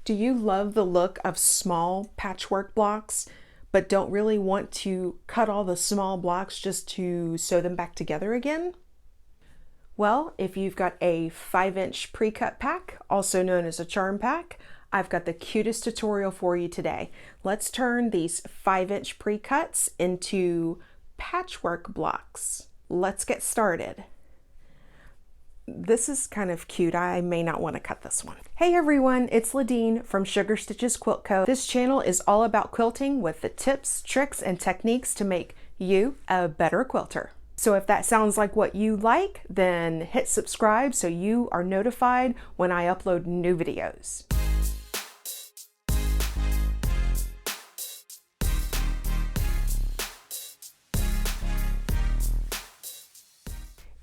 Do you love the look of small patchwork blocks, but don't really want to cut all the small blocks just to sew them back together again? Well, if you've got a 5-inch pre-cut pack, also known as a charm pack, I've got the cutest tutorial for you today. Let's turn these 5-inch pre-cuts into patchwork blocks. Let's get started. This is kind of cute. I may not want to cut this one. Hey everyone, it's Ladine from Sugar Stitches Quilt Co. This channel is all about quilting with the tips, tricks, and techniques to make you a better quilter. So if that sounds like what you like, then hit subscribe so you are notified when I upload new videos.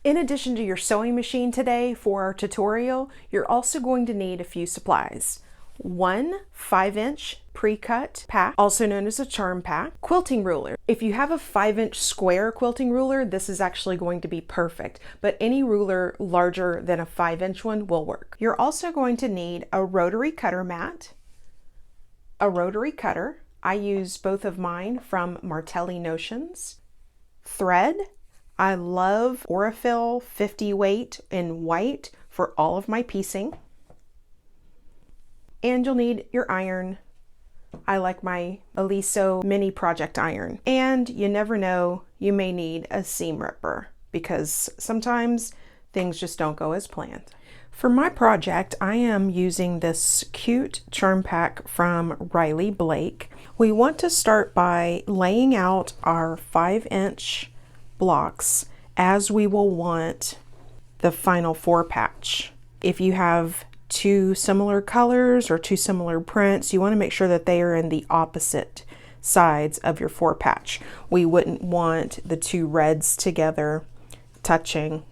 In addition to your sewing machine today for our tutorial, you're also going to need a few supplies. One 5-inch pre-cut pack, also known as a charm pack, quilting ruler. If you have a 5-inch square quilting ruler, this is actually going to be perfect, but any ruler larger than a 5-inch one will work. You're also going to need a rotary cutter mat, a rotary cutter. I use both of mine from Martelli Notions, thread. I love Aurifil 50 weight in white for all of my piecing. And you'll need your iron. I like my Aliso mini project iron. And you never know, you may need a seam ripper because sometimes things just don't go as planned. For my project, I am using this cute charm pack from Riley Blake. We want to start by laying out our 5-inch blocks as we will want the final 4 patch. If you have two similar colors or two similar prints, you want to make sure that they are in the opposite sides of your 4 patch. We wouldn't want the two reds together touching.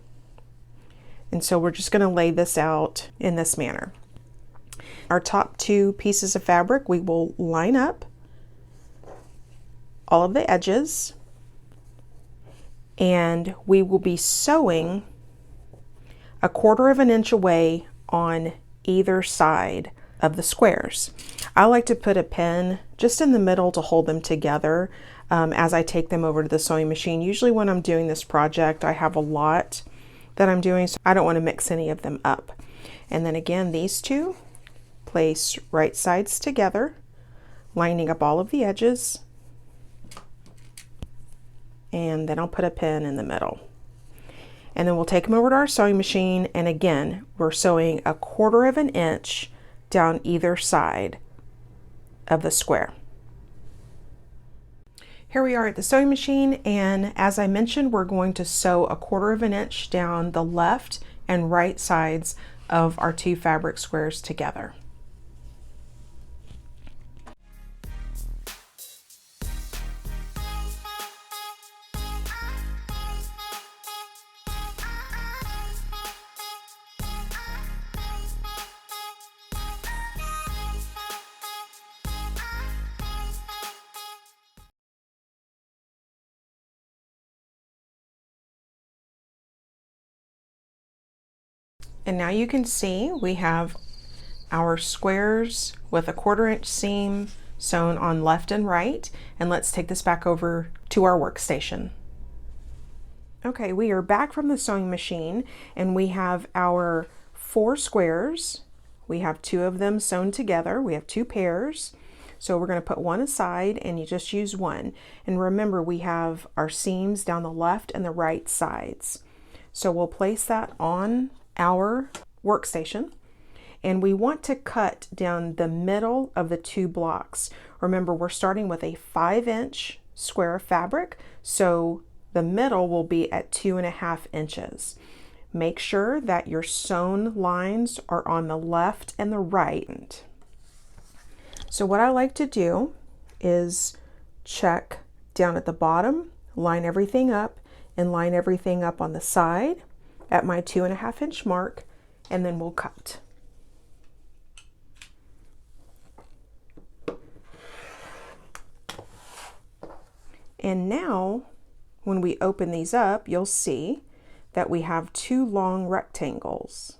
And so we're just going to lay this out in this manner. Our top 2 pieces of fabric, we will line up all of the edges, and we will be sewing 1/4 inch away on either side of the squares. I like to put a pin just in the middle to hold them together as I take them over to the sewing machine. Usually when I'm doing this project, I have a lot that I'm doing, so I don't want to mix any of them up. And then again, these two, place right sides together, lining up all of the edges. And then I'll put a pin in the middle. And then we'll take them over to our sewing machine, and again, we're sewing 1/4 inch down either side of the square. Here we are at the sewing machine, and as I mentioned, we're going to sew 1/4 inch down the left and right sides of our 2 fabric squares together. And now you can see we have our squares with 1/4 inch seam sewn on left and right. And let's take this back over to our workstation. Okay, we are back from the sewing machine, and we have our 4 squares. We have 2 of them sewn together. We have 2 pairs. So we're going to put one aside, and you just use one. And remember, we have our seams down the left and the right sides. So we'll place that on our workstation, and we want to cut down the middle of the 2 blocks. Remember, we're starting with a 5-inch square of fabric, so the middle will be at 2.5 inches. Make sure that your sewn lines are on the left and the right. So what I like to do is check down at the bottom, line everything up, and line everything up on the side at my 2.5 inch mark, and then we'll cut. And now when we open these up, you'll see that we have 2 long rectangles.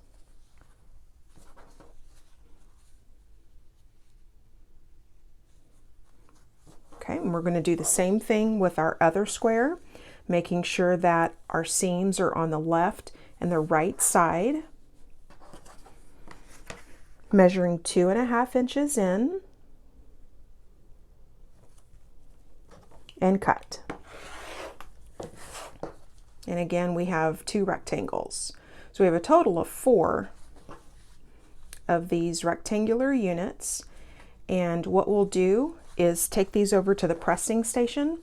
and we're going to do the same thing with our other square, making sure that our seams are on the left and the right side. Measuring 2.5 inches in and cut. And again, we have 2 rectangles. So we have a total of 4 of these rectangular units. And what we'll do is take these over to the pressing station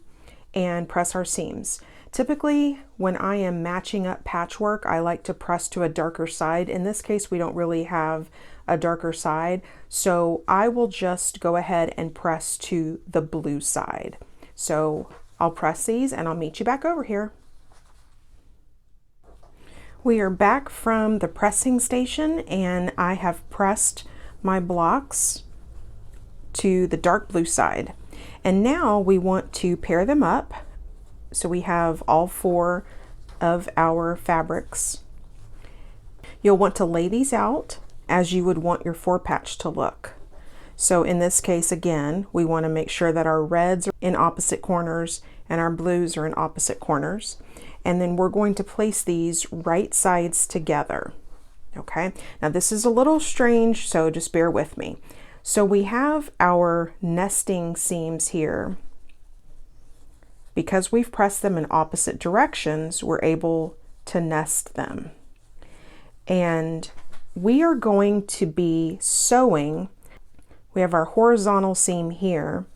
and press our seams. Typically, when I am matching up patchwork, I like to press to a darker side. In this case, we don't really have a darker side, so I will just go ahead and press to the blue side. So I'll press these and I'll meet you back over here. We are back from the pressing station, and I have pressed my blocks to the dark blue side. And now we want to pair them up. So we have all 4 of our fabrics. You'll want to lay these out as you would want your 4-patch to look. So in this case, again, we want to make sure that our reds are in opposite corners and our blues are in opposite corners. And then we're going to place these right sides together. Okay, now this is a little strange, so just bear with me. So we have our nesting seams here. Because we've pressed them in opposite directions, we're able to nest them. And we are going to be sewing. We have our horizontal seam here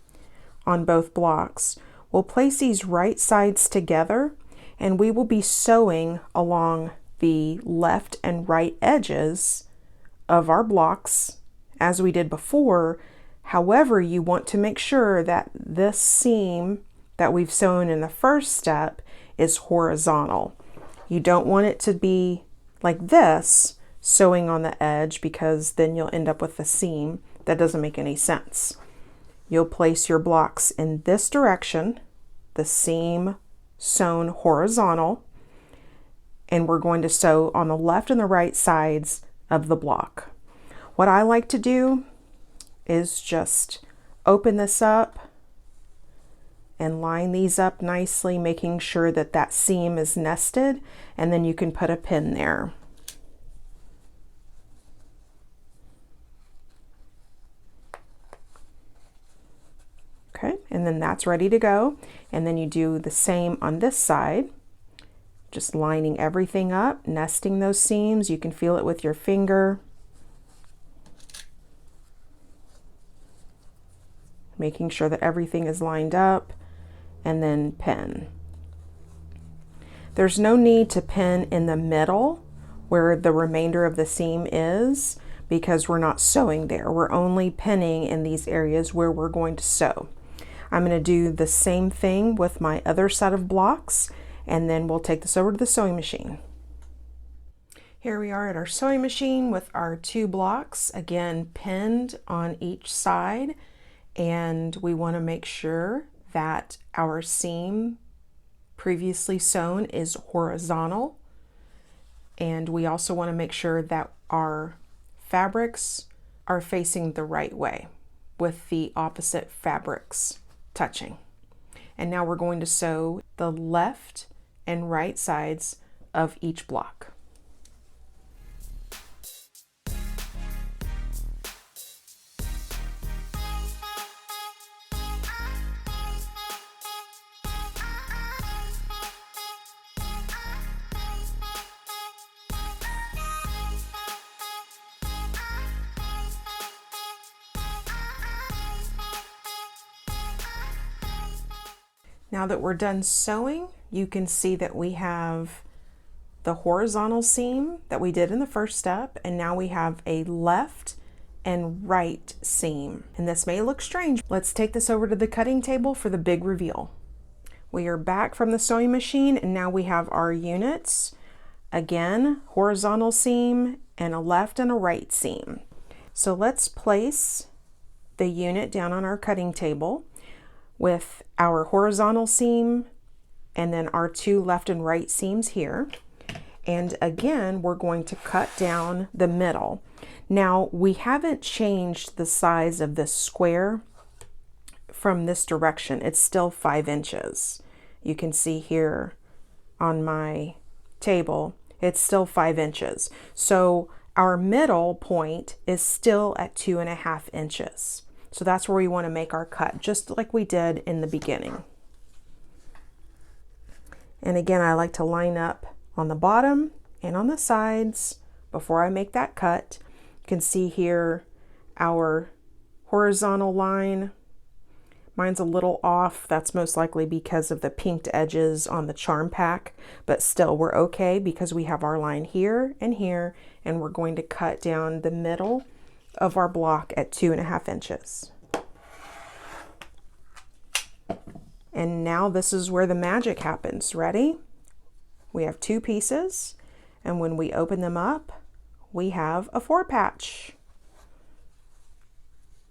on both blocks. We'll place these right sides together, and we will be sewing along the left and right edges of our blocks as we did before. However, you want to make sure that this seam that we've sewn in the first step is horizontal. You don't want it to be like this, sewing on the edge, because then you'll end up with a seam that doesn't make any sense. You'll place your blocks in this direction, the seam sewn horizontal, and we're going to sew on the left and the right sides of the block. What I like to do is just open this up and line these up nicely, making sure that that seam is nested, and then you can put a pin there. Okay, and then that's ready to go. And then you do the same on this side, just lining everything up, nesting those seams. You can feel it with your finger. Making sure that everything is lined up, and then pin. There's no need to pin in the middle where the remainder of the seam is, because we're not sewing there. We're only pinning in these areas where we're going to sew. I'm going to do the same thing with my other set of blocks, and then we'll take this over to the sewing machine. Here we are at our sewing machine with our 2 blocks, again pinned on each side, and we want to make sure that our seam previously sewn is horizontal, and we also want to make sure that our fabrics are facing the right way with the opposite fabrics touching. And now we're going to sew the left and right sides of each block. Now that we're done sewing, you can see that we have the horizontal seam that we did in the first step, and now we have a left and right seam. And this may look strange. Let's take this over to the cutting table for the big reveal. We are back from the sewing machine, and now we have our units. Again, horizontal seam and a left and a right seam. So let's place the unit down on our cutting table with our horizontal seam and then our 2 left and right seams here. And again, we're going to cut down the middle. Now, we haven't changed the size of this square from this direction, it's still 5 inches. You can see here on my table, it's still 5 inches. So our middle point is still at 2.5 inches. So that's where we want to make our cut, just like we did in the beginning. And again, I like to line up on the bottom and on the sides before I make that cut. You can see here our horizontal line. Mine's a little off. That's most likely because of the pinked edges on the charm pack, but still we're okay because we have our line here, and we're going to cut down the middle of our block at 2.5 inches. And now this is where the magic happens. Ready? We have 2 pieces, and when we open them up, we have a 4 patch.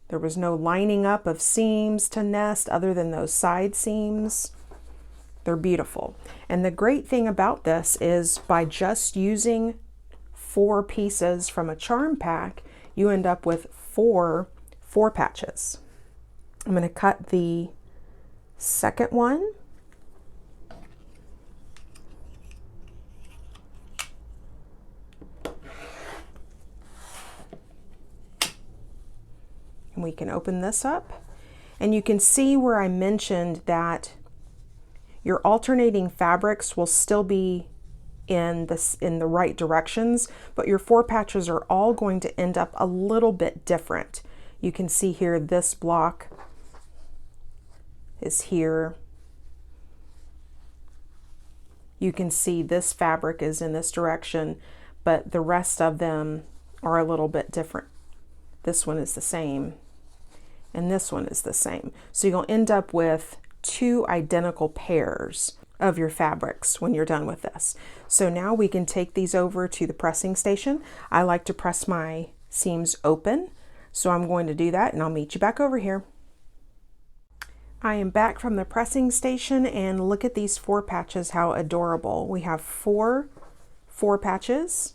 There was no lining up of seams to nest other than those side seams. They're beautiful. And the great thing about this is by just using 4 pieces from a charm pack, you end up with 4 patches. I'm going to cut the second one. And we can open this up, and you can see where I mentioned that your alternating fabrics will still be in the right directions, but your 4 patches are all going to end up a little bit different. You can see here this block is here. You can see this fabric is in this direction, but the rest of them are a little bit different. This one is the same, and this one is the same. So you'll end up with 2 identical pairs of your fabrics when you're done with this. So now we can take these over to the pressing station. I like to press my seams open, so I'm going to do that, and I'll meet you back over here. I am back from the pressing station, and look at these 4 patches, how adorable. We have 4 patches.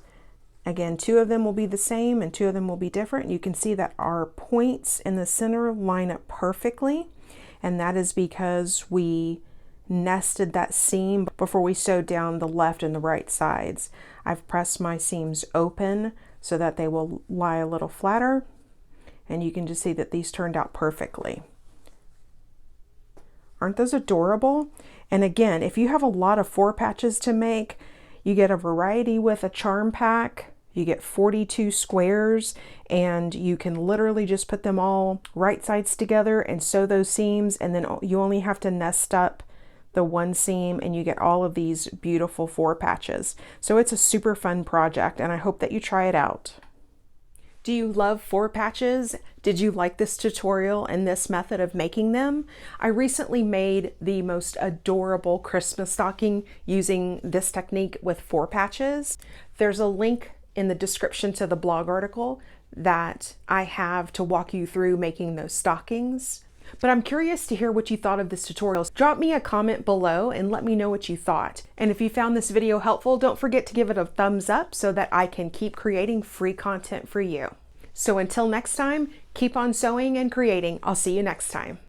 Again, 2 of them will be the same and 2 of them will be different. You can see that our points in the center line up perfectly, and that is because we nested that seam before we sewed down the left and the right sides. I've pressed my seams open so that they will lie a little flatter, and you can just see that these turned out perfectly. Aren't those adorable? And again, if you have a lot of 4 patches to make, you get a variety with a charm pack. You get 42 squares, and you can literally just put them all right sides together and sew those seams, and then you only have to nest up the 1 seam, and you get all of these beautiful 4 patches. So it's a super fun project, and I hope that you try it out. Do you love 4 patches? Did you like this tutorial and this method of making them? I recently made the most adorable Christmas stocking using this technique with 4 patches. There's a link in the description to the blog article that I have to walk you through making those stockings. But I'm curious to hear what you thought of this tutorial. Drop me a comment below and let me know what you thought. And if you found this video helpful, don't forget to give it a thumbs up so that I can keep creating free content for you. So until next time, keep on sewing and creating. I'll see you next time.